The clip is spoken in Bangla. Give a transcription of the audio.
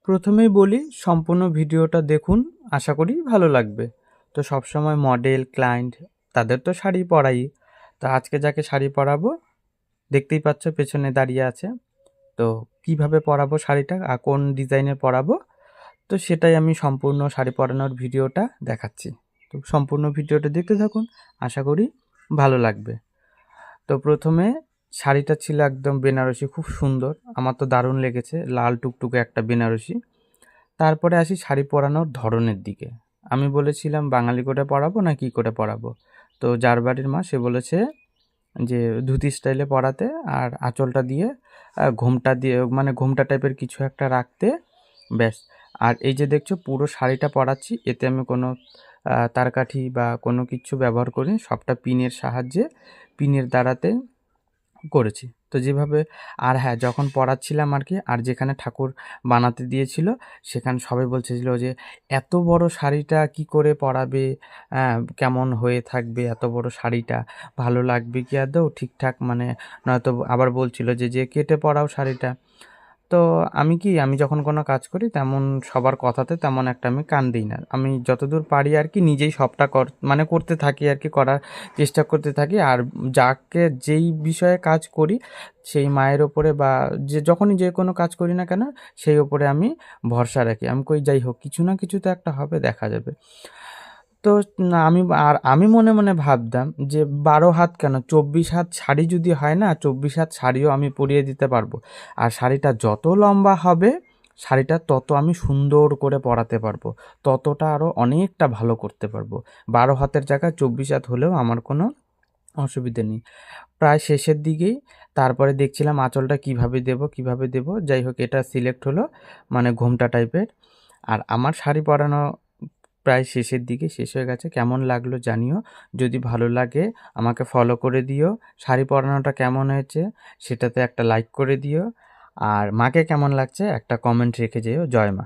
প্রথমেই বলি সম্পূর্ণ ভিডিওটা দেখুন, আশা করি ভালো লাগবে। তো সবসময় মডেল, ক্লায়েন্ট তাদের তো শাড়ি পরাই। তো আজকে যাকে শাড়ি পরাবো দেখতেই পাচ্ছ পেছনে দাঁড়িয়ে আছে। তো কিভাবে পরাবো শাড়িটা আর কোন ডিজাইনের পরাবো, তো সেটাই আমি সম্পূর্ণ শাড়ি পরানোর ভিডিওটা দেখাচ্ছি। তো সম্পূর্ণ ভিডিওটা দেখতে থাকুন, আশা করি ভালো লাগবে। তো প্রথমে শাড়িটা ছিল একদম বেনারসি, খুব সুন্দর, আমার তো দারুণ লেগেছে, লাল টুকটুকে একটা বেনারসি। তারপরে আসি শাড়ি পরানোর ধরনের দিকে। আমি বলেছিলাম বাঙালি করে পরাবো না কি করে পরাবো। তো যার বাড়ির মা সে বলেছে যে ধুতি স্টাইলে পরাতে আর আঁচলটা দিয়ে ঘোমটা দিয়ে মানে ঘোমটা টাইপের কিছু একটা রাখতে, ব্যাস। আর এই যে দেখছো পুরো শাড়িটা পরাচ্ছি, এতে আমি কোনো তারকাঠি বা কোনো কিছু ব্যবহার করিনি, সবটা পিনের সাহায্যে পিনের দ্বারাতে করেছি। তো যেভাবে আর হ্যাঁ, যখন পড়াচ্ছিলাম আর কি, আর যেখানে ঠাকুর বানাতে দিয়েছিল সেখানে সবাই বলছিল যে এত বড় শাড়িটা কি করে পরাবে, কেমন হয়ে থাকবে এত বড় শাড়িটা, ভালো লাগবে কি আদৌ ঠিকঠাক, মানে নয়তো আবার বলছিল যে যে কেটে পরাও শাড়িটা। তো আমি যখন কোনো কাজ করি তেমন সবার কথাতে তেমন একটা আমি কান দিই না। আমি যতদূর পারি আর কি নিজেই সবটা মানে করতে থাকি আর কি, করার চেষ্টা করতে থাকি। আর যাকে যেই বিষয়ে কাজ করি সেই মায়ের ওপরে বা যখনই যে কোনো কাজ করি না কেন সেই ওপরে আমি ভরসা রাখি। আমি কই যাই হোক কিছু না কিছু তো একটা হবে, দেখা যাবে। তো না আমি মনে মনে ভাবতাম যে ১২ হাত কেন, ২৪ হাত শাড়ি যদি হয় না, ২৪ হাত শাড়িও আমি পরিয়ে দিতে পারবো। আর শাড়িটা যত লম্বা হবে শাড়িটা তত আমি সুন্দর করে পরাতে পারবো, ততটা আরও অনেকটা ভালো করতে পারবো। ১২ হাতের জায়গায় ২৪ হাত হলেও আমার কোনো অসুবিধে নেই। প্রায় শেষের দিকেই তারপরে দেখছিলাম আঁচলটা কিভাবে দেবো, যাই হোক এটা সিলেক্ট হলো, মানে ঘোমটা টাইপের। আর আমার শাড়ি পরানো প্রায় শেষের দিকে, শেষ হয়ে গেছে। কেমন লাগলো জানিও, যদি ভালো লাগে আমাকে ফলো করে দিও। শাড়ি পরানোটা কেমন হয়েছে সেটাতে একটা লাইক করে দিও। আর মাকে কেমন লাগছে একটা কমেন্ট রেখে যেও। জয় মা।